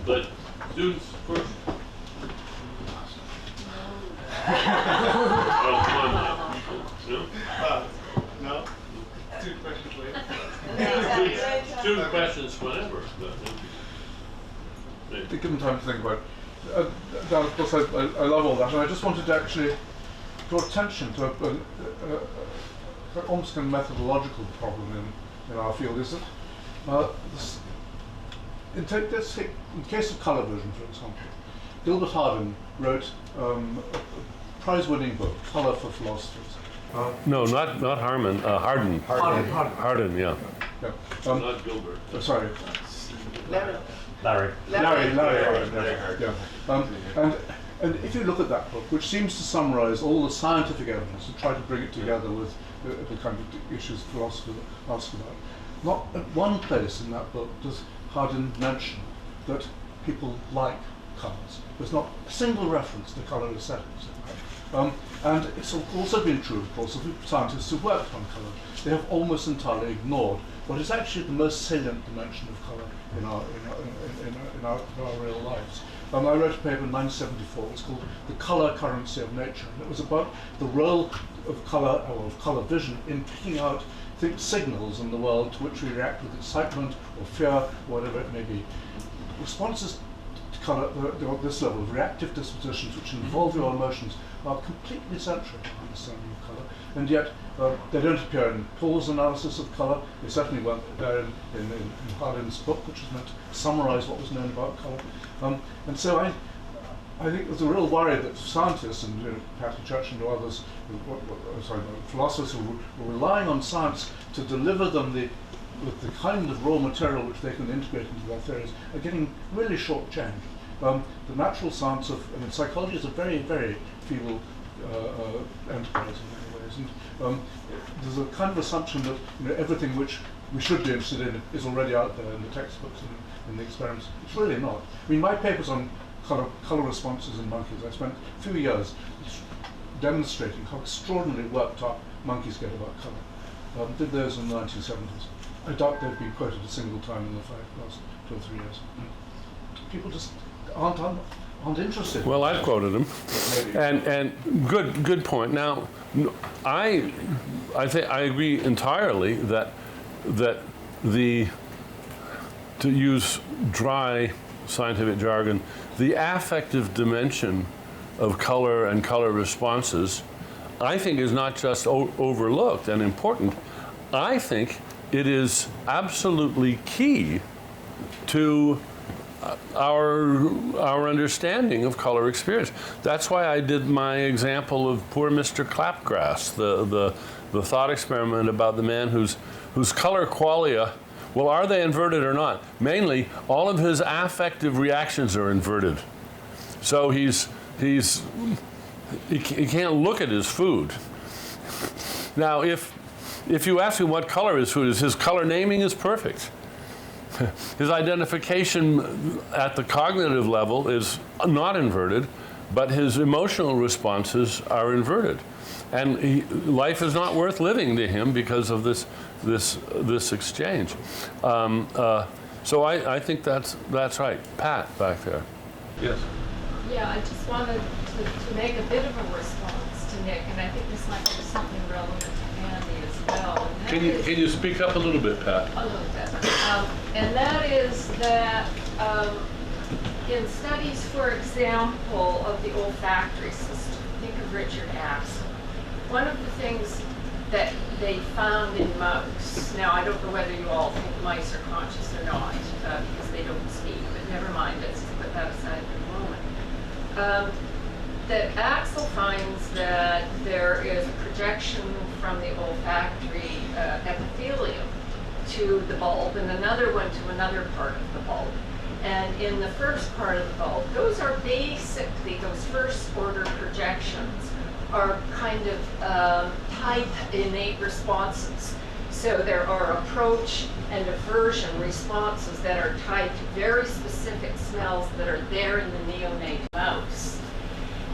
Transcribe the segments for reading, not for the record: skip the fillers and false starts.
But students first. Oh, come on now. No? Two questions later. Two questions whenever. Given time to think about it. Now, of course, I love all that, and I just wanted to actually draw attention to almost a methodological problem in our field. Is that in the case of colour vision, for example, Gilbert Hardin wrote a prize-winning book, Colour for Philosophers. No, not Harman. Hardin. Hardin, yeah. Not Gilbert. Sorry. Larry. And if you look at that book, which seems to summarise all the scientific evidence and try to bring it together with the kind of issues philosophers ask about, not at one place in that book does Hardin mention that people like colours. There's not a single reference to colour aesthetics. And it's also been true, of course, of scientists who've worked on colour. They have almost entirely ignored what is actually the most salient dimension of colour in our real lives. I wrote a paper in 1974. It was called "The Colour Currency of Nature," and it was about the role of colour, or of colour vision, in picking out signals in the world to which we react with excitement or fear, whatever it may be. Responses to colour at this level of reactive dispositions, which involve your emotions, are completely central to understanding of colour, and yet they don't appear in Paul's analysis of colour. They certainly weren't there in Hardin's book, which was meant to summarise what was known about colour. And so I think there's a real worry that scientists and Patrick Church and others, philosophers who were relying on science to deliver them with the kind of raw material which they can integrate into their theories, are getting really short-changed. The natural science psychology is a very, very feeble enterprise in many ways, and there's a kind of assumption that everything which we should be interested in is already out there in the textbooks and in the experiments. It's really not. I mean, my papers on colour responses in monkeys, I spent a few years demonstrating how extraordinarily worked up monkeys get about colour. Did those in the 1970s. I doubt they've been quoted a single time in the last 2 or 3 years. People just aren't interested. Well, I've quoted them, and good point. Now, I agree entirely that to use dry scientific jargon, the affective dimension of color and color responses, I think, is not just overlooked and important. I think it is absolutely key to our understanding of color experience. That's why I did my example of poor Mr. Clapgrass, the thought experiment about the man whose color qualia, well, are they inverted or not? Mainly, all of his affective reactions are inverted. So he can't look at his food. Now, if you ask him what color his food is, his color naming is perfect. His identification at the cognitive level is not inverted, but his emotional responses are inverted. And life is not worth living to him because of this exchange. So I think that's right. Pat, back there. Yes. Yeah, I just wanted to make a bit of a response to Nick, and I think this might be something relevant to Andy as well. Can you speak up a little bit, Pat? A little bit. And that is that in studies, for example, of the olfactory system, think of Richard Axel. One of the things that they found in mouse, now I don't know whether you all think mice are conscious or not, because they don't speak, but never mind, let's put that aside for a moment. That Axel finds that there is a projection from the olfactory epithelium to the bulb and another one to another part of the bulb. And in the first part of the bulb, those are basically, those first order projections are kind of type innate responses. So there are approach and aversion responses that are tied to very specific smells that are there in the neonate mouse.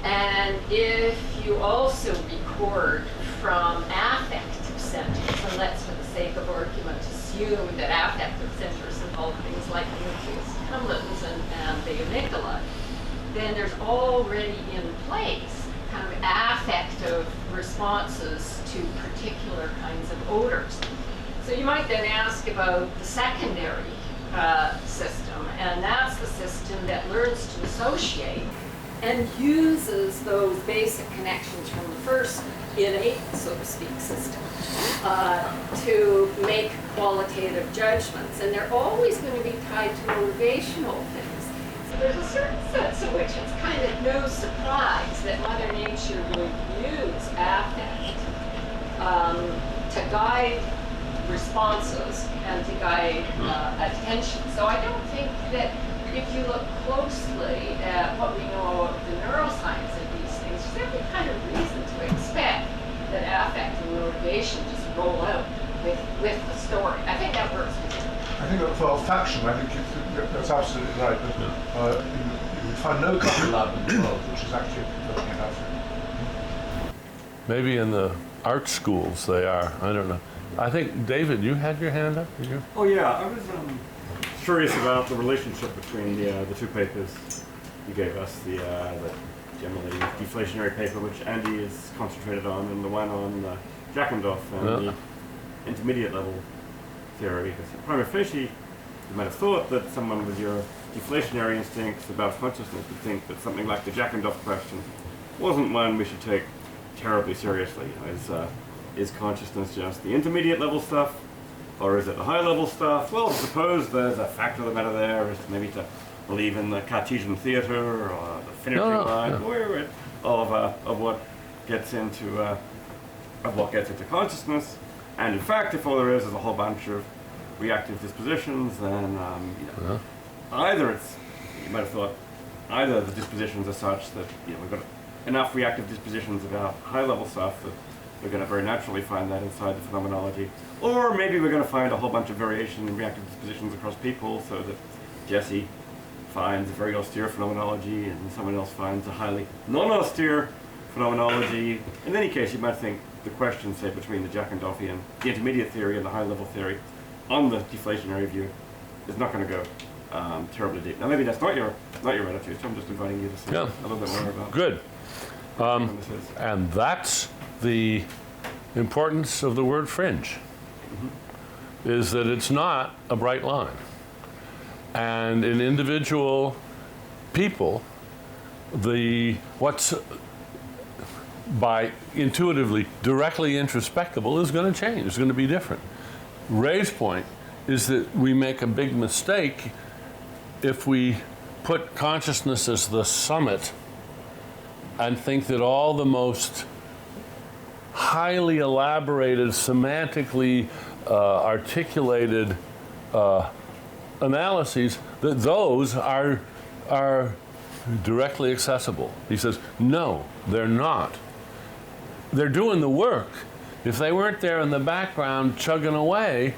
And if you also record from affective centers, and let's, for the sake of argument, assume that affective centers involve called things like the nucleus accumbens and the amygdala, then there's already in place kind of affective responses to particular kinds of odors. So you might then ask about the secondary system, and that's the system that learns to associate and uses those basic connections from the first innate, so to speak, system to make qualitative judgments. And they're always going to be tied to motivational things. So there's a certain sense in which it's kind of no surprise that Mother Nature would use affect to guide responses and to guide attention. So I don't think that if you look closely at what we know of the neuroscience of these things, there's every kind of reason to expect that affect and motivation just roll out with the story. I think that works. I think that for olfaction, I think that's absolutely right. But you would find no copy lab in the world which is actually looking at affect. Maybe in the art schools they are. I don't know. I think, David, you had your hand up? Did you? Oh yeah, I was curious about the relationship between the two papers you gave us, the generally deflationary paper, which Andy is concentrated on, and the one on Jackendoff and the intermediate level theory. Because prima facie, you might have thought that someone with your deflationary instincts about consciousness would think that something like the Jackendoff question wasn't one we should take terribly seriously. Is consciousness just the intermediate level stuff, or is it the high level stuff? Well, suppose there's a fact of the matter there, is maybe to believe in the Cartesian theater or the finishing line, of what gets into consciousness. And in fact, if all there is a whole bunch of reactive dispositions, then either it's, you might have thought, either the dispositions are such that we've got enough reactive dispositions about high level stuff that we're going to very naturally find that inside the phenomenology, or maybe we're going to find a whole bunch of variation in reactive dispositions across people, so that Jesse finds a very austere phenomenology and someone else finds a highly non-austere phenomenology. In any case, you might think the question, say, between the Jackendoffian, the intermediate theory and the high-level theory on the deflationary view is not going to go terribly deep. Now, maybe that's not your attitude, so I'm just inviting you to say a little bit more about Good. what this is. And that's the importance of the word fringe, is that it's not a bright line. And in individual people, what's by intuitively directly introspectable is going to change. It's going to be different. Ray's point is that we make a big mistake if we put consciousness as the summit and think that all the most highly elaborated, semantically articulated analyses, that those are directly accessible. He says, no, they're not. They're doing the work. If they weren't there in the background chugging away,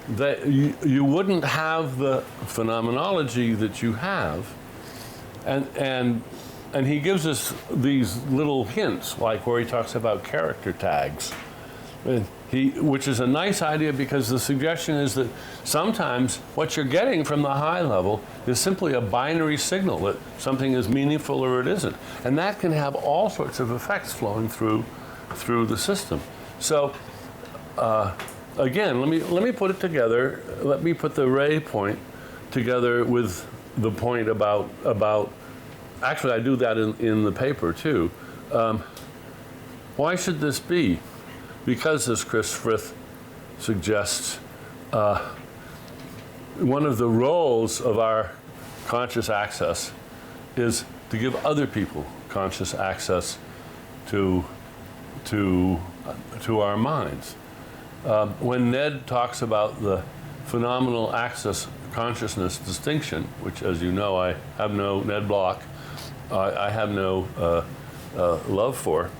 that you wouldn't have the phenomenology that you have. And he gives us these little hints, like where he talks about character tags. Which is a nice idea, because the suggestion is that sometimes what you're getting from the high level is simply a binary signal that something is meaningful or it isn't. And that can have all sorts of effects flowing through the system. So again, let me put it together. Let me put the Ray point together with the point about actually I do that in the paper too. Why should this be? Because, as Chris Frith suggests, one of the roles of our conscious access is to give other people conscious access to our minds. When Ned talks about the phenomenal access consciousness distinction, which, as you know, I have no Ned Block, I have no love for.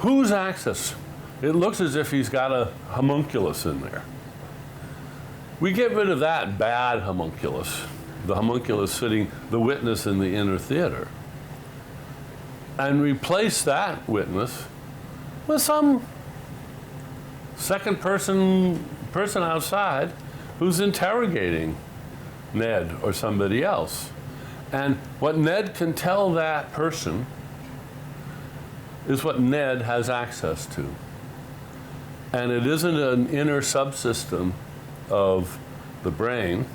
Whose access? It looks as if he's got a homunculus in there. We get rid of that bad homunculus, the homunculus sitting, the witness in the inner theater, and replace that witness with some second person person outside who's interrogating Ned or somebody else. And what Ned can tell that person is what Ned has access to. And it isn't an inner subsystem of the brain,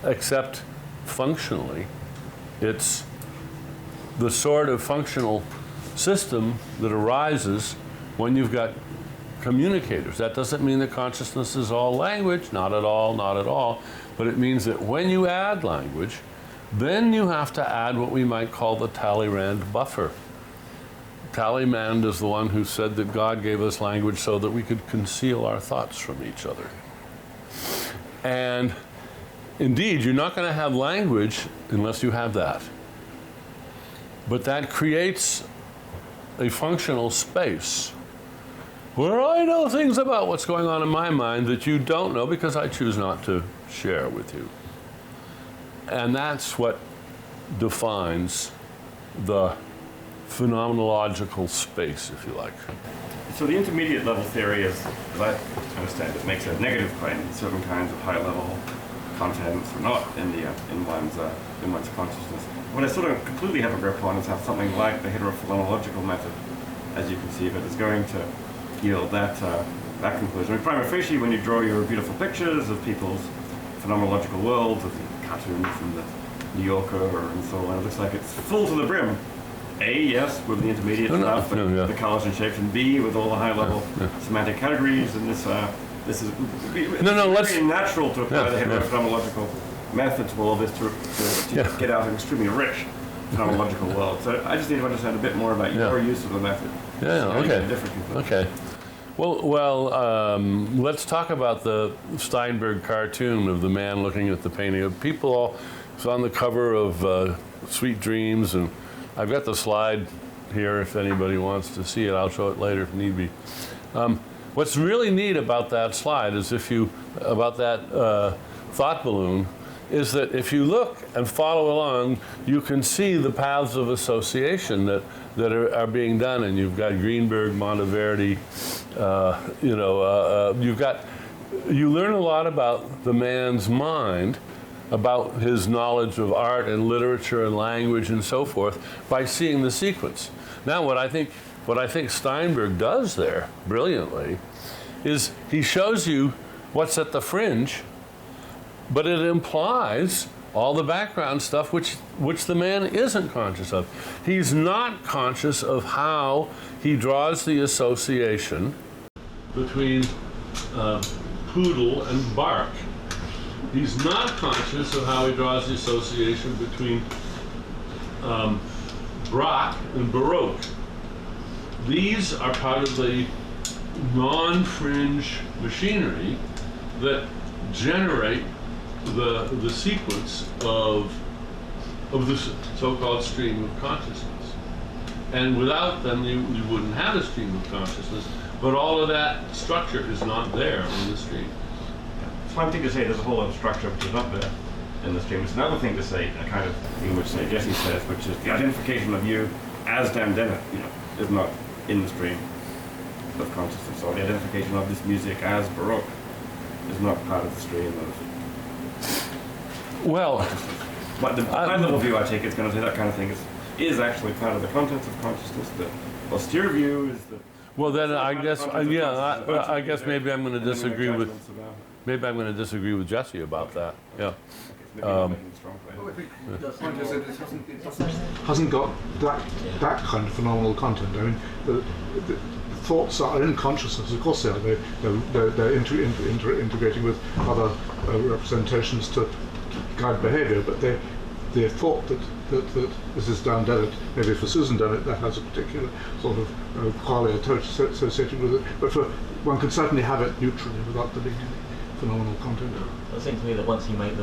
except functionally. It's the sort of functional system that arises when you've got communicators. That doesn't mean that consciousness is all language, not at all, not at all. But it means that when you add language, then you have to add what we might call the Talleyrand buffer. Talleyrand is the one who said that God gave us language so that we could conceal our thoughts from each other. And indeed, you're not going to have language unless you have that. But that creates a functional space where I know things about what's going on in my mind that you don't know because I choose not to share with you. And that's what defines the phenomenological space, if you like. So the intermediate level theory is, as I understand it, makes a negative claim that certain kinds of high level contents are not in one's consciousness. What I sort of completely have a grip on is how something like the heterophenomenological method, as you conceive it, is going to yield that conclusion. I mean, prima facie, when you draw your beautiful pictures of people's phenomenological worlds, of the cartoons from the New Yorker and so on, it looks like it's full to the brim. A, yes, with the intermediate stuff, the colors and shapes, and B, with all the high-level semantic categories, and this is very natural to apply the heterophenomenological method to all of this to get out an extremely rich phenomenological world. So I just need to understand a bit more about your use of the method. Okay. Well, let's talk about the Steinberg cartoon of the man looking at the painting of people all. It's on the cover of Sweet Dreams, and I've got the slide here if anybody wants to see it. I'll show it later if need be. What's really neat about that slide is about that thought balloon, is that if you look and follow along, you can see the paths of association that are being done. And you've got Greenberg, Monteverdi, you learn a lot about the man's mind, about his knowledge of art and literature and language and so forth by seeing the sequence. Now, what I think Steinberg does there brilliantly is he shows you what's at the fringe, but it implies all the background stuff which the man isn't conscious of. He's not conscious of how he draws the association between poodle and bark. He's not conscious of how he draws the association between Braque and Baroque. These are part of the non-fringe machinery that generate the sequence of the so-called stream of consciousness. And without them, you wouldn't have a stream of consciousness, but all of that structure is not there in the stream. It's one thing to say there's a whole lot of structure which is not there in the stream. It's another thing to say, a kind of thing which, say, Jesse says, which is the identification of you as Dennett, is not in the stream of consciousness. Or the identification of this music as Baroque is not part of the stream of consciousness. But the high-level view I take is going to say that kind of thing is actually part of the contents of consciousness. The austere view is the... Well, then I guess maybe I'm going to disagree with... Maybe I'm going to disagree with Jesse about that. Yeah. The point is that it hasn't got that kind of phenomenal content. I mean, the thoughts are in consciousness. Of course, they are. They're integrating with other representations to guide behaviour. But they thought that this is down Dennett. Maybe for Susan Dennett, that has a particular sort of qualia associated with it. But one can certainly have it neutrally without there being any phenomenal content. It seems to me that once you make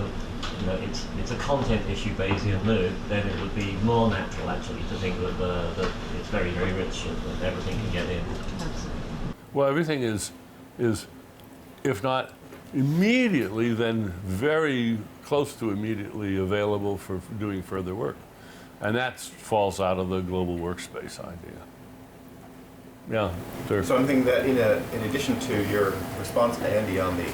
it's a content issue Bayesian move, then it would be more natural actually to think that it's very, very rich and that everything can get in. Well, everything is if not immediately, then very close to immediately available for doing further work. And that falls out of the global workspace idea. Yeah, Dirk. Something that, in addition to your response to Andy on the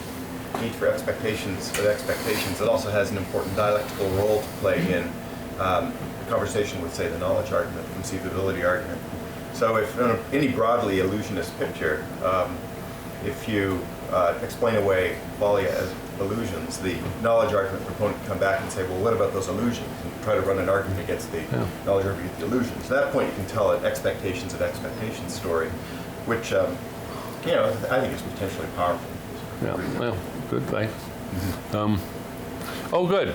need for expectations, it also has an important dialectical role to play in the conversation with, say, the knowledge argument, the conceivability argument. So if in any broadly illusionist picture, if you explain away qualia as illusions, the knowledge argument proponent can come back and say, well, what about those illusions? And try to run an argument against the knowledge argument against the illusions. At that point, you can tell an expectations of expectations story, which, I think is potentially powerful. Yeah, well, good, thanks. Oh, good.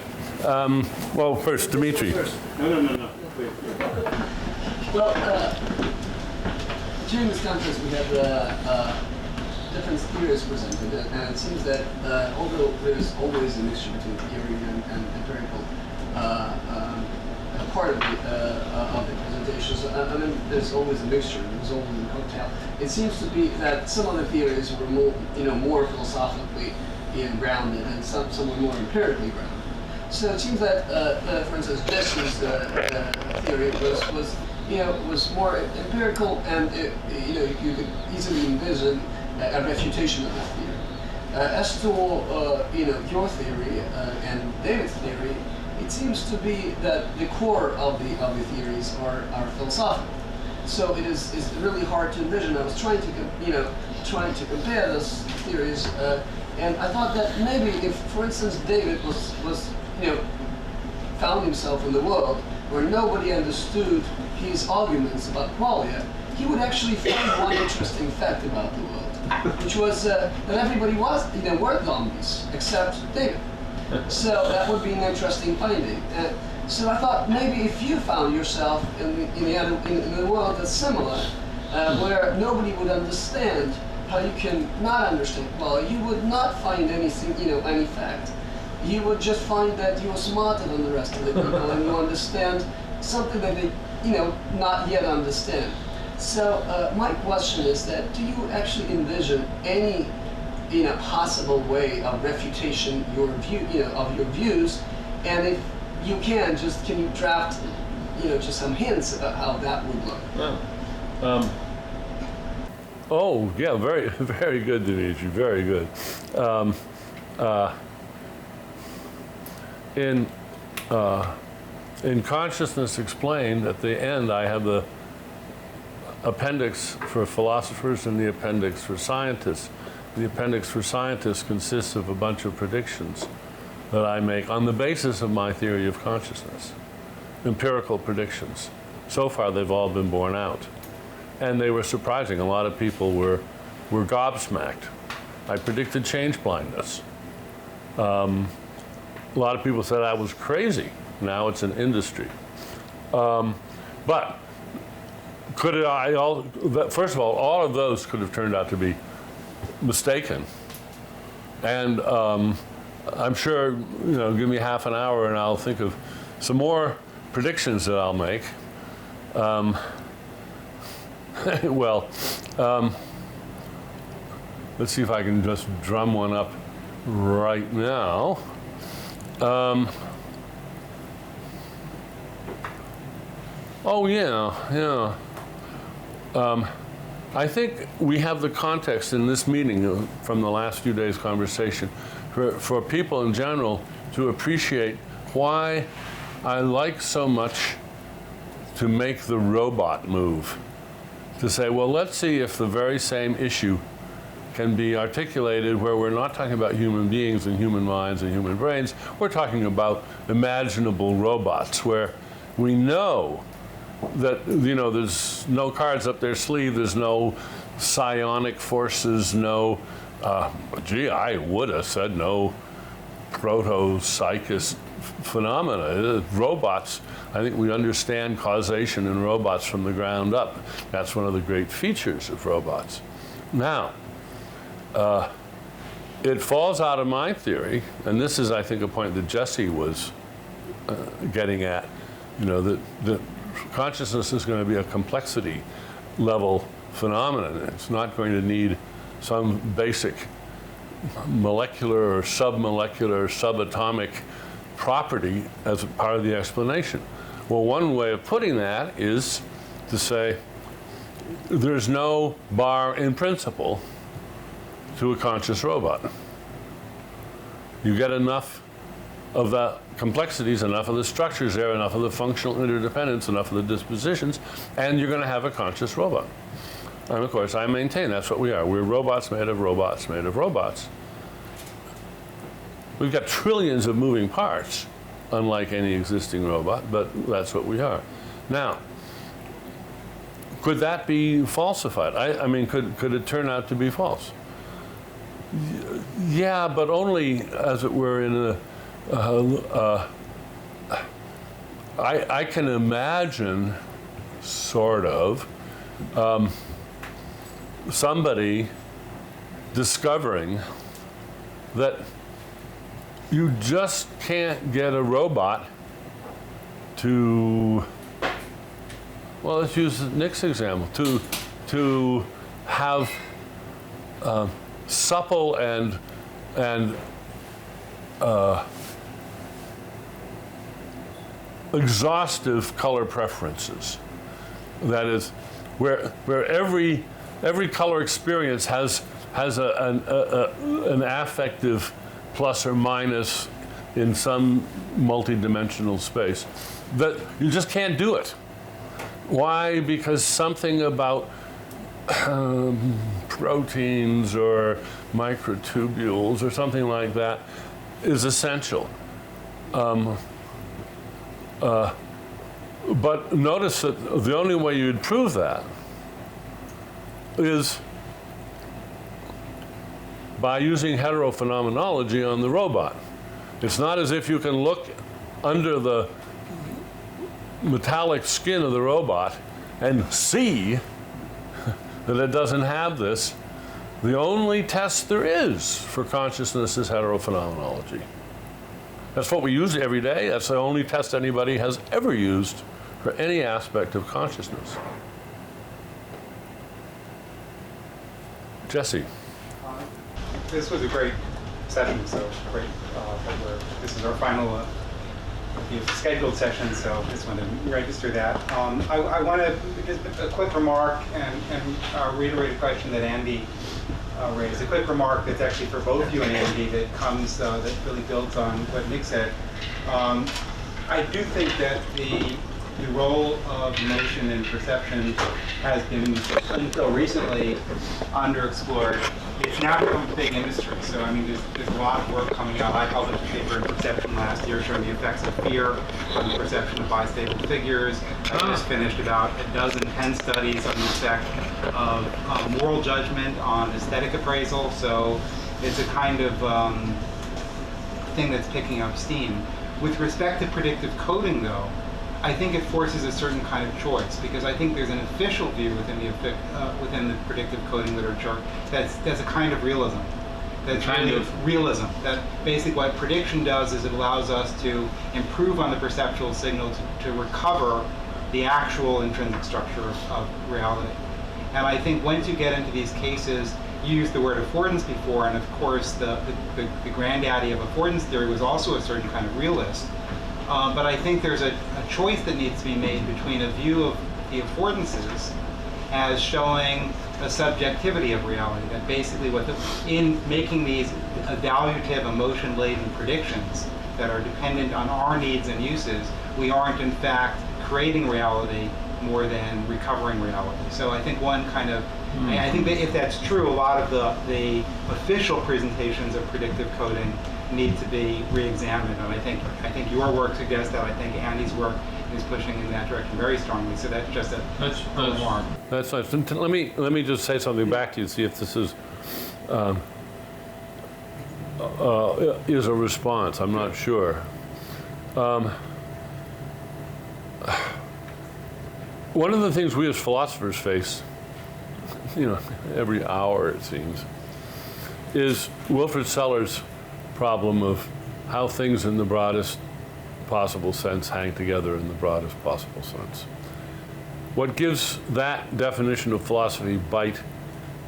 Well, first, Dimitri. No. Please. Well, during this conference we have different theories presented, and it seems that although there's always a mixture between theory and empirical part of the presentations, there's always a mixture, there's always a cocktail. It seems to be that some of the theories were more philosophically grounded, and some were more empirically grounded. So it seems that, for instance, Besse's theory was more empirical, and you could easily envision a refutation of that theory. As to your theory and David's theory, it seems to be that the core of the theories are philosophical. So it's really hard to envision. I was trying to compare those theories, and I thought that maybe if, for instance, David was found himself in the world where nobody understood his arguments about qualia, he would actually find one interesting fact about the world, which was that everybody were zombies except David. So that would be an interesting finding. So I thought maybe if you found yourself in the world that's similar, where nobody would understand how you can not understand qualia, you would not find anything, any fact. You would just find that you are smarter than the rest of the people and you understand something that they, not yet understand. So my question is that, do you actually envision any, possible way of refutation of your views? And if you can you draft, just some hints about how that would look? Oh, yeah, very, very good, Dimitri, very good. In Consciousness Explained, at the end, I have the appendix for philosophers and the appendix for scientists. The appendix for scientists consists of a bunch of predictions that I make on the basis of my theory of consciousness, empirical predictions. So far, they've all been borne out. And they were surprising. A lot of people were gobsmacked. I predicted change blindness. A lot of people said I was crazy. Now it's an industry. But first of all of those could have turned out to be mistaken. And I'm sure, give me half an hour and I'll think of some more predictions that I'll make. Let's see if I can just drum one up right now. I think we have the context in this meeting from the last few days' conversation for people in general to appreciate why I like so much to make the robot move. To say, well, let's see if the very same issue can be articulated where we're not talking about human beings and human minds and human brains. We're talking about imaginable robots where we know that, there's no cards up their sleeve, there's no psionic forces, no, I would have said no proto-psychist phenomena. Robots, I think we understand causation in robots from the ground up. That's one of the great features of robots. Now, it falls out of my theory, and this is, I think, a point that Jesse was getting at, that consciousness is going to be a complexity level phenomenon. It's not going to need some basic molecular or submolecular or subatomic property as a part of the explanation. Well, one way of putting that is to say, there's no bar in principle to a conscious robot. You get enough of the complexities, enough of the structures there, enough of the functional interdependence, enough of the dispositions, and you're going to have a conscious robot. And of course, I maintain that's what we are. We're robots made of robots made of robots. We've got trillions of moving parts, unlike any existing robot, but that's what we are. Now, could that be falsified? I mean, could it turn out to be false? Yeah, but only, as it were, in I can imagine, sort of, somebody discovering that you just can't get a robot to, well, let's use Nick's example, to have supple and exhaustive color preferences. That is, where every color experience has an affective plus or minus in some multidimensional space. That you just can't do it. Why? Because something about proteins or microtubules or something like that is essential. But notice that the only way you'd prove that is by using heterophenomenology on the robot. It's not as if you can look under the metallic skin of the robot and see that it doesn't have this. The only test there is for consciousness is heterophenomenology. That's what we use every day. That's the only test anybody has ever used for any aspect of consciousness. Jesse. This was a great session, so great this is our final scheduled session, so just want to register that. I want to just a quick remark and reiterate a question that Andy raised. A quick remark that's actually for both you and Andy that comes, that really builds on what Nick said. I do think that the role of emotion and perception has been, until recently, underexplored. It's now become a big industry. So, I mean, there's a lot of work coming out. I published a paper in Perception last year showing the effects of fear on the perception of bistable figures. I just finished about 10 studies on the effect of moral judgment on aesthetic appraisal. So, it's a kind of thing that's picking up steam. With respect to predictive coding, though, I think it forces a certain kind of choice, because I think there's an official view within the predictive coding literature that's a kind of realism. That's kind of realism. That basically what prediction does is it allows us to improve on the perceptual signal to recover the actual intrinsic structure of reality. And I think once you get into these cases, you used the word affordance before, and of course the granddaddy of affordance theory was also a certain kind of realist. But I think there's a choice that needs to be made between a view of the affordances as showing a subjectivity of reality, that basically in making these evaluative, emotion-laden predictions that are dependent on our needs and uses, we aren't in fact creating reality more than recovering reality. So I think one kind of, I think that if that's true, a lot of the official presentations of predictive coding need to be re-examined, and I think your work suggests that. I think Andy's work is pushing in that direction very strongly. So that's just a remark. That's nice. Let me just say something back to you, see if this is a response. I'm not sure. One of the things we as philosophers face, every hour it seems, is Wilfrid Sellers' problem of how things in the broadest possible sense hang together in the broadest possible sense. What gives that definition of philosophy bite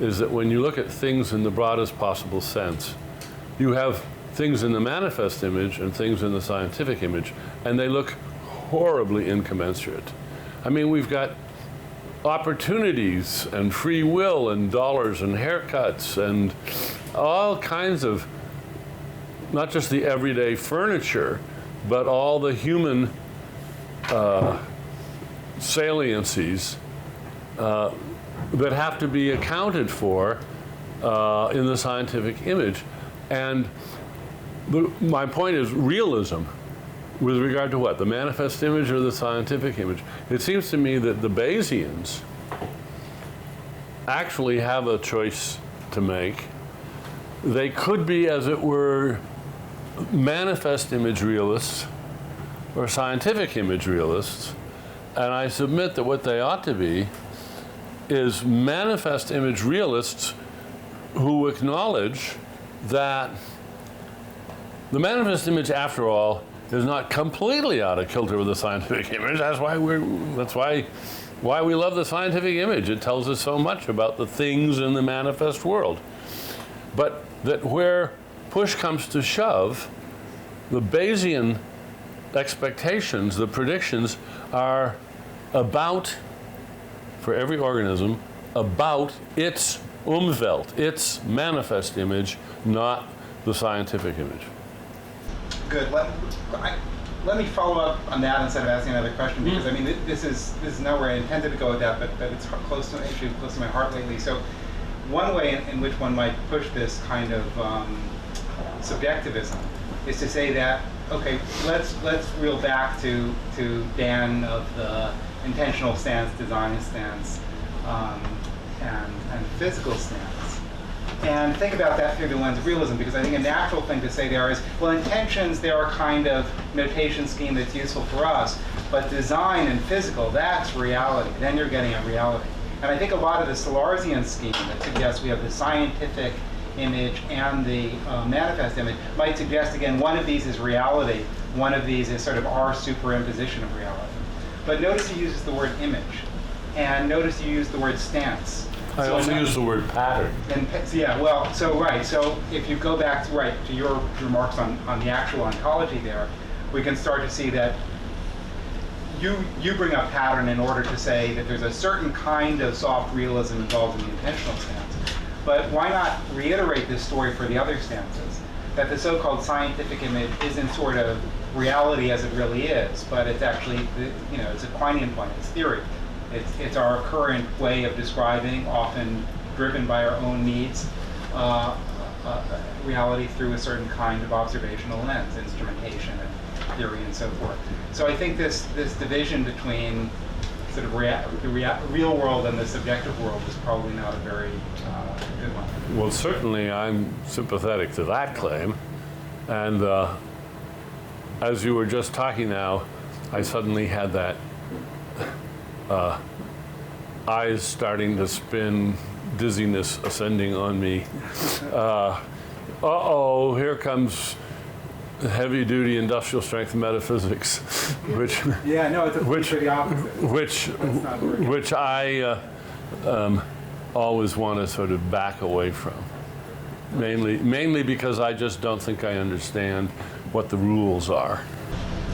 is that when you look at things in the broadest possible sense, you have things in the manifest image and things in the scientific image, and they look horribly incommensurate. I mean, we've got opportunities and free will and dollars and haircuts and all kinds of, not just the everyday furniture, but all the human saliencies that have to be accounted for in the scientific image. And my point is realism with regard to what? The manifest image or the scientific image? It seems to me that the Bayesians actually have a choice to make. They could be, as it were, manifest image realists or scientific image realists, and I submit that what they ought to be is manifest image realists who acknowledge that the manifest image, after all, is not completely out of kilter with the scientific image. That's why we love the scientific image. It tells us so much about the things in the manifest world. But that where push comes to shove, the Bayesian expectations, the predictions, are about, for every organism, about its Umwelt, its manifest image, not the scientific image. Good. Let me follow up on that instead of asking another question, because I mean this is not where I intended to go with that, but it's close to my heart lately. So one way in which one might push this kind of subjectivism is to say that, okay, let's reel back to Dan of the intentional stance, design stance, and physical stance. And think about that through the lens of realism, because I think a natural thing to say there is, well, intentions, they're a kind of notation scheme that's useful for us, but design and physical, that's reality. Then you're getting at reality. And I think a lot of the Salarzian scheme that suggests we have the scientific image and the manifest image might suggest, again, one of these is reality, one of these is sort of our superimposition of reality. But notice he uses the word image, and notice you use the word stance. I also use the word pattern. And yeah, well, so right. So if you go back to your remarks on the actual ontology there, we can start to see that you bring up pattern in order to say that there's a certain kind of soft realism involved in the intentional stance. But why not reiterate this story for the other stances? That the so-called scientific image isn't sort of reality as it really is, but it's actually, it's a Quinian point, it's theory. It's our current way of describing, often driven by our own needs, reality through a certain kind of observational lens, instrumentation and theory and so forth. So I think this division between sort of the real world and the subjective world is probably not a very good one. Well, certainly I'm sympathetic to that claim. And as you were just talking now, I suddenly had that eyes starting to spin, dizziness ascending on me. Uh-oh, here comes heavy-duty industrial strength metaphysics, which yeah, no, it's the opposite. Which I always want to sort of back away from, mainly because I just don't think I understand what the rules are.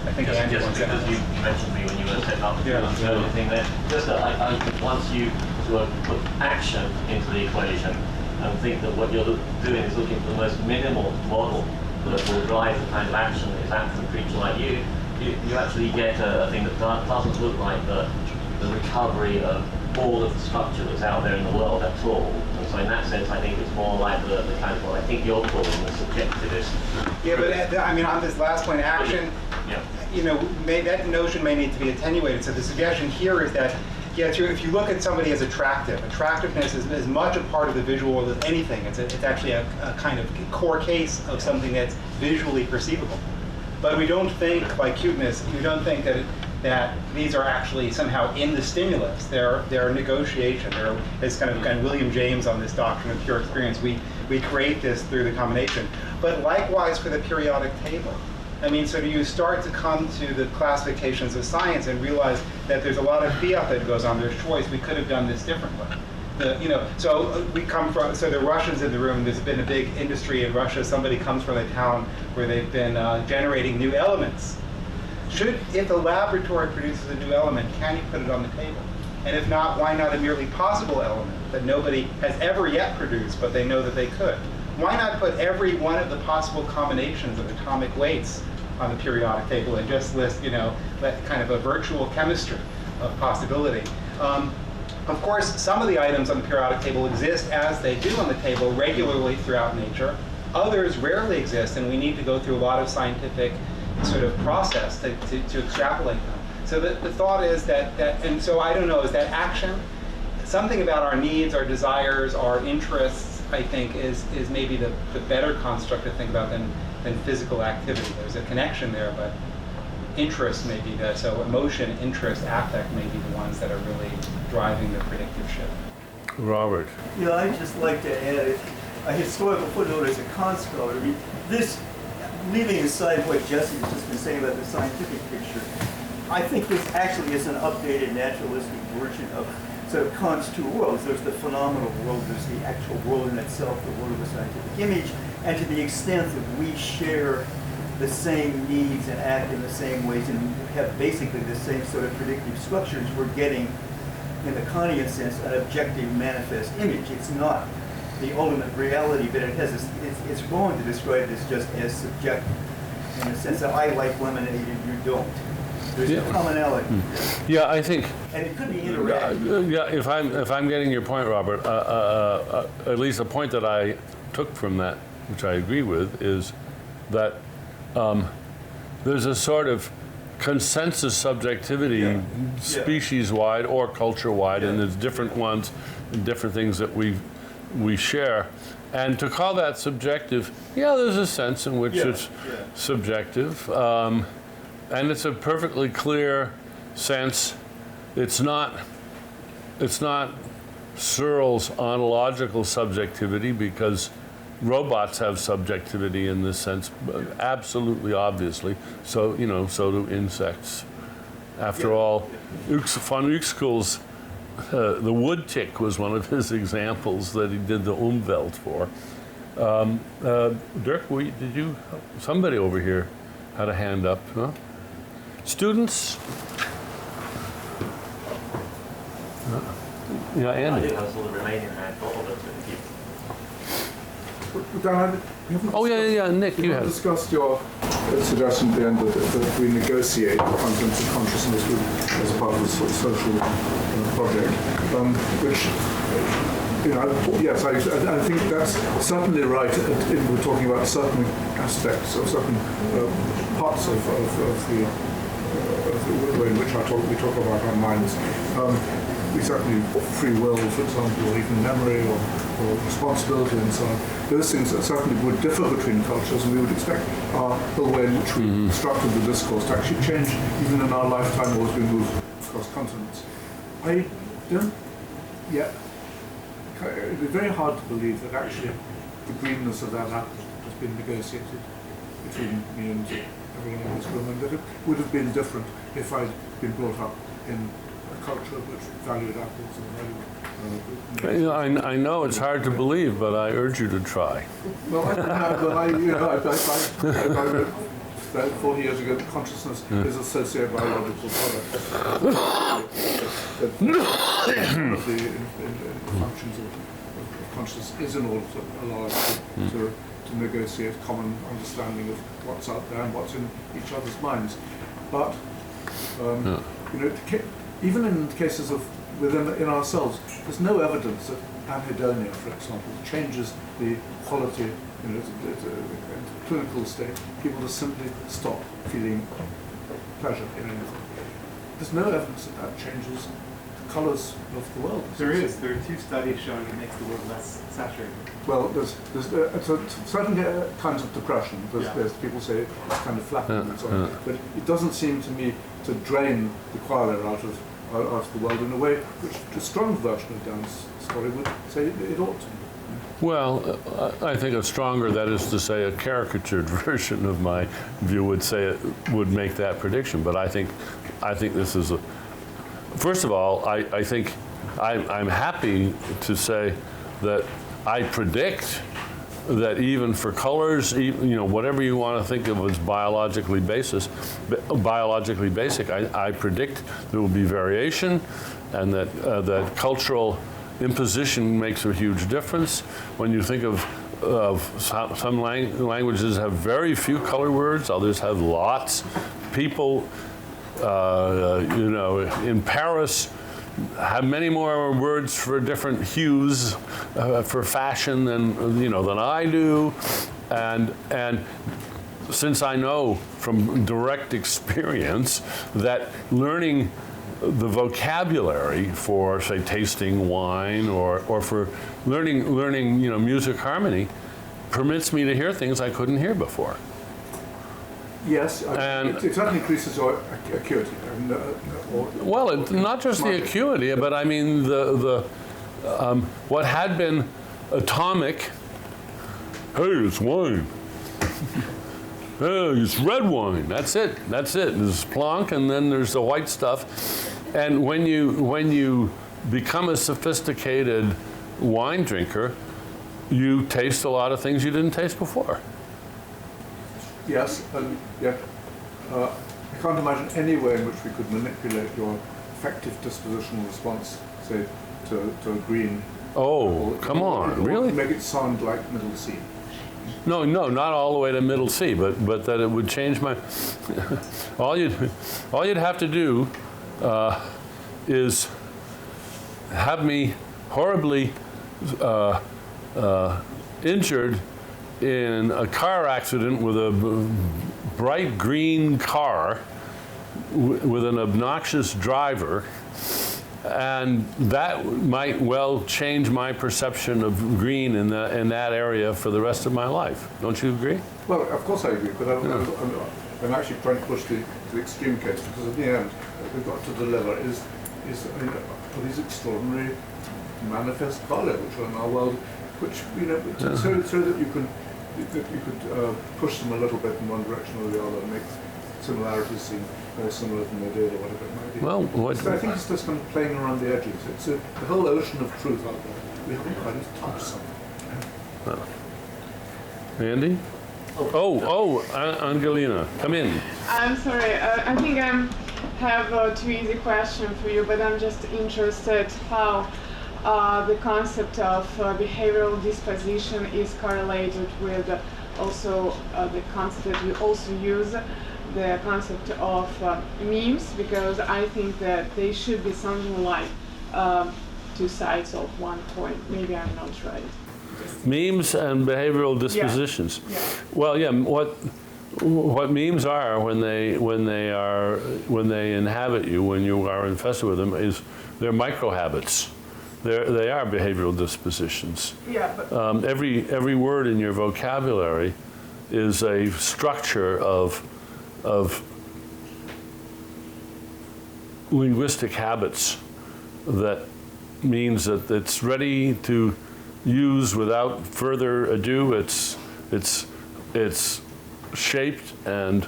I think just because you mentioned me when you were setting up the earlier thing there, just that I once you sort of put action into the equation and think that what you're doing is looking for the most minimal model that will drive the kind of action that is apt for a creature like you actually get a thing that doesn't look like the recovery of all of the structure that's out there in the world at all. And so in that sense, I think it's more like the kind of what I think you're calling the subjectivist. Yeah, but I mean, on this last point, action, that notion may need to be attenuated. So the suggestion here is that, if you look at somebody as attractive, attractiveness is as much a part of the visual world as anything. It's actually a kind of core case of something that's visually perceivable. But we don't think, like cuteness, we don't think that these are actually somehow in the stimulus. They're negotiation. It's kind of William James on this doctrine of pure experience. We create this through the combination. But likewise for the periodic table. I mean, so do you start to come to the classifications of science and realize that there's a lot of fiat that goes on. There's choice. We could have done this differently. So we come from, so the Russians in the room, there's been a big industry in Russia. Somebody comes from a town where they've been generating new elements. If the laboratory produces a new element, can you put it on the table? And if not, why not a merely possible element that nobody has ever yet produced, but they know that they could? Why not put every one of the possible combinations of atomic weights on the periodic table and just list, that kind of a virtual chemistry of possibility? Of course, some of the items on the periodic table exist as they do on the table regularly throughout nature. Others rarely exist, and we need to go through a lot of scientific sort of process to extrapolate them. So the thought is and so I don't know, is that action? Something about our needs, our desires, our interests, I think, is maybe the better construct to think about than physical activity. There's a connection there, but interest may be so emotion, interest, affect may be the ones that are really driving the predictive shift. Robert. Yeah, I'd just like to add a historical footnote as a con scholar. I mean, this, leaving aside what Jesse has just been saying about the scientific picture, I think this actually is an updated naturalistic version of sort of Kant's two worlds. There's the phenomenal world, there's the actual world in itself, the world of the scientific image, and to the extent that we share the same needs and act in the same ways and have basically the same sort of predictive structures, we're getting, in the Kantian sense, an objective manifest image. It's not the ultimate reality, but it has it's wrong to describe this just as subjective, in the sense that I like lemonade and you don't. There's a commonality. Yeah, I think. And it could be interactive. Yeah, if I'm getting your point, Robert, at least a point that I took from that, which I agree with, is that there's a sort of consensus subjectivity, species-wide or culture-wide, and there's different ones and different things that we share. And to call that subjective, there's a sense in which it's subjective. And it's a perfectly clear sense. It's not Searle's ontological subjectivity, because robots have subjectivity in this sense, absolutely obviously. So, so do insects. After all, von Uexküll's the wood tick was one of his examples that he did the Umwelt for. Dirk, did you? Somebody over here had a hand up, huh? Students? Yeah, Andy. I do have sort of remaining hand for all of it. Dan, you haven't yeah, Nick, you have discussed your suggestion at the end that we negotiate the contents of consciousness as part of a sort of social project, which, yes, I think that's certainly right. We're talking about certain aspects of certain parts of the way in which we talk about our minds. We certainly, free will, for example, or even memory or responsibility and so on, those things certainly would differ between cultures, and we would expect the way in which we structured the discourse to actually change even in our lifetime or as we move across continents. I don't yet, it would be very hard to believe that actually the greenness of that apple has been negotiated between me and everyone in this room, and that it would have been different if I'd been brought up in a culture which valued apples and valued. I know it's hard to believe, but I urge you to try. Well, I wrote 40 years ago that consciousness is a socio-biological product. The functions of consciousness is in order to allow us to negotiate common understanding of what's out there and what's in each other's minds. But even in cases of in ourselves, there's no evidence that anhedonia, for example, changes the quality, the clinical state. People just simply stop feeling pleasure in anything. There's no evidence that changes the colours of the world. There is. There are 2 studies showing it makes the world less saturated. Well, there's certain kinds of depression. There's people say it's kind of flattened and so on, but it doesn't seem to me to drain the qualia out of the world in a way which a strong version of Dan's story would say it ought to. Well, I think a stronger, that is to say, a caricatured version of my view would say it would make that prediction. But I think this is a. First of all, I think I'm happy to say that I predict that even for colors, whatever you want to think of as biologically basic, I predict there will be variation, that cultural imposition makes a huge difference. When you think of some languages have very few color words, others have lots. People, you know, in Paris have many more words for different hues for fashion than I do, and since I know from direct experience that learning the vocabulary for, say, tasting wine or for learning music harmony permits me to hear things I couldn't hear before. Yes, And- it certainly increases your acuity. Well, not just the acuity, but I mean the what had been atomic. Hey, it's wine. Hey, it's red wine. That's it. There's plonk, and then there's the white stuff. And when you become a sophisticated wine drinker, you taste a lot of things you didn't taste before. Yes, and yeah. I can't imagine any way in which we could manipulate your effective dispositional response, say, to a green. Oh, come on, really? Make it sound like middle C. No, not all the way to middle C, but that it would change my. all you'd have to do is have me horribly injured in a car accident with a bright green car with an obnoxious driver, and that might well change my perception of green in that area for the rest of my life. Don't you agree? Well, of course I agree, but I'm actually trying to push the extreme case, because at the end, we've got to deliver is these extraordinary manifest value which are in our world, which so that you could push them a little bit in one direction or the other, and make similarities seem more similar than they did, or whatever it might be. Well, So I think it's just kind of playing around the edges. It's the whole ocean of truth out there. We haven't quite touched something. Andy? Oh, Angelina, come in. I'm sorry, I think I have a too easy question for you, but I'm just interested how the concept of behavioral disposition is correlated with also the concept that you also use, the concept of memes, because I think that they should be something like two sides of one coin. Maybe I'm not right. Memes and behavioral dispositions. Yeah. Well, yeah. What memes are when they inhabit you, when you are infested with them, is they're micro habits. They are behavioral dispositions. Yeah, but Every word in your vocabulary is a structure of linguistic habits that means that it's ready to use without further ado. It's shaped and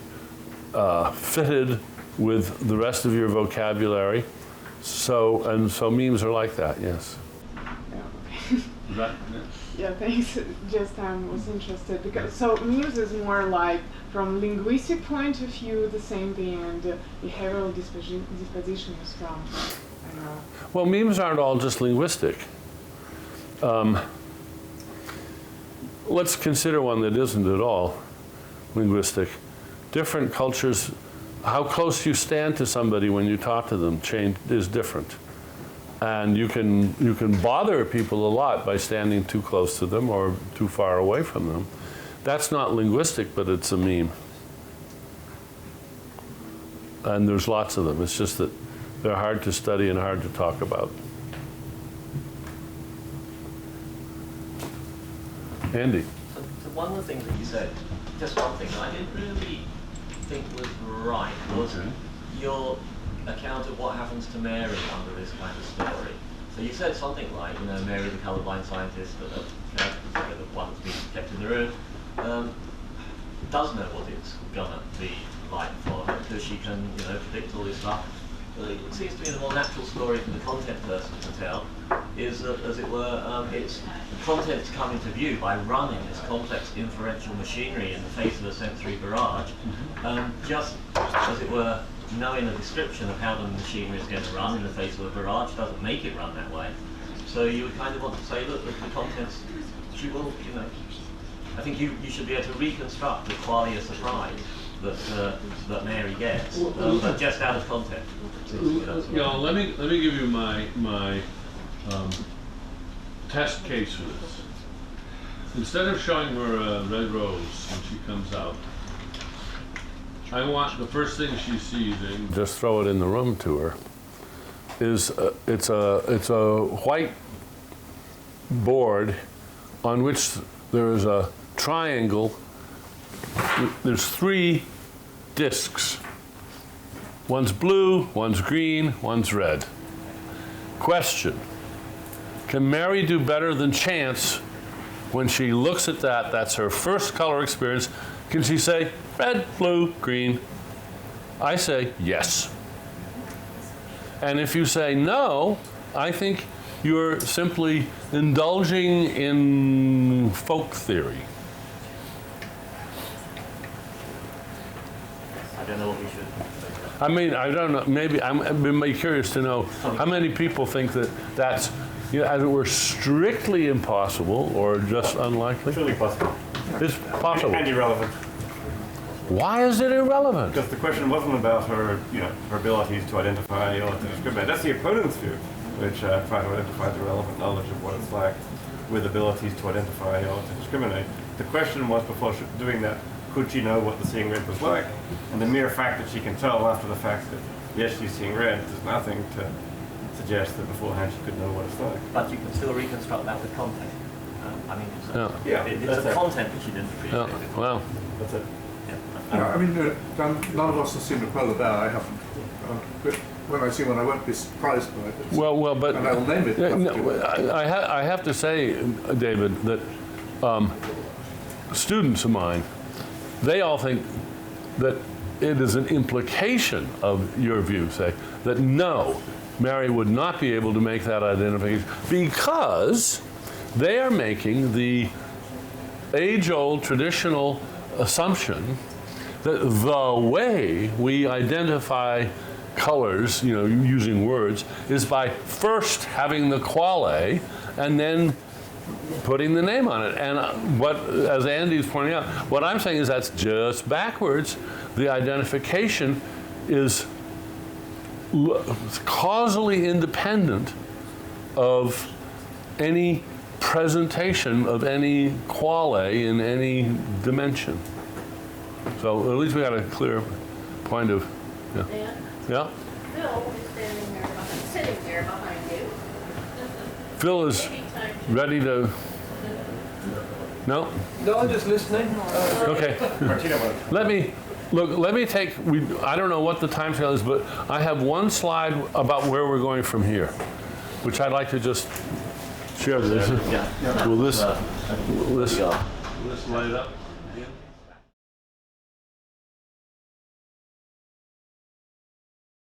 fitted with the rest of your vocabulary. So memes are like that, yes. yeah, okay. Yeah, thanks. Just was interested because so memes is more like from linguistic point of view the same thing, and behavioral disposition is from I don't know. Well, memes aren't all just linguistic. Let's consider one that isn't at all linguistic. Different cultures, how close you stand to somebody when you talk to them is different. And you can bother people a lot by standing too close to them or too far away from them. That's not linguistic, but it's a meme. And there's lots of them. It's just that they're hard to study and hard to talk about. Andy. So one of the things that you said, just one thing that I didn't really think was right, was your account of what happens to Mary under this kind of story. So you said something like, Mary the colorblind scientist, the one that's been kept in the room, does know what it's gonna be like for her, because she can, predict all this stuff. But it seems to me the more natural story for the content person to tell is that, as it were, it's content's come into view by running this complex inferential machinery in the face of a sensory barrage, just, as it were, knowing a description of how the machinery is going to run in the face of a barrage doesn't make it run that way. So you would kind of want to say, look, the contents, she will, you know, I think you should be able to reconstruct the qualia surprise that Mary gets, but just out of context. Let me give you my test case for this. Instead of showing her a red rose when she comes out, I want the first thing she sees, and just throw it in the room to her, is it's a white board on which there is a triangle. There's 3 discs. One's blue, one's green, one's red. Question: can Mary do better than chance when she looks at that? That's her first color experience. Can she say red, blue, green? I say yes. And if you say no, I think you're simply indulging in folk theory. I don't know what we should. I mean, I don't know, maybe, I'm curious to know how many people think that that's, you know, as it were, strictly impossible or just unlikely? Truly possible. It's possible. And irrelevant. Why is it irrelevant? Because the question wasn't about her, you know, her abilities to identify or to discriminate. That's the opponent's view, which try to identify the relevant knowledge of what it's like with abilities to identify or to discriminate. The question was, before doing that, could she know what the seeing red was like? And the mere fact that she can tell after the fact that, yes, she's seeing red, there's nothing to suggest that beforehand she could know what it's like. But you can still reconstruct that with content. I mean, Yeah. it's a content which you didn't appreciate. Yeah. Well, That's it. I mean, none of us have seen the polar bear. I haven't. But when I see one, I won't be surprised by it. well, but And I'll name it. I have to say, David, that students of mine, they all think that it is an implication of your view, say, that no, Mary would not be able to make that identification because they are making the age-old traditional assumption that the way we identify colors, you know, using words, is by first having the quale and then putting the name on it. And what, as Andy's pointing out, what I'm saying is that's just backwards. The identification is causally independent of any presentation of any quale in any dimension. So at least we got a clear point of, yeah. Dan, Yeah? Phil is standing there, sitting there behind you. Phil is ready to, no? No, I'm just listening. Okay. Let me take, I don't know what the time scale is, but I have one slide about where we're going from here, which I'd like to just share this. Yeah. Will this light up again?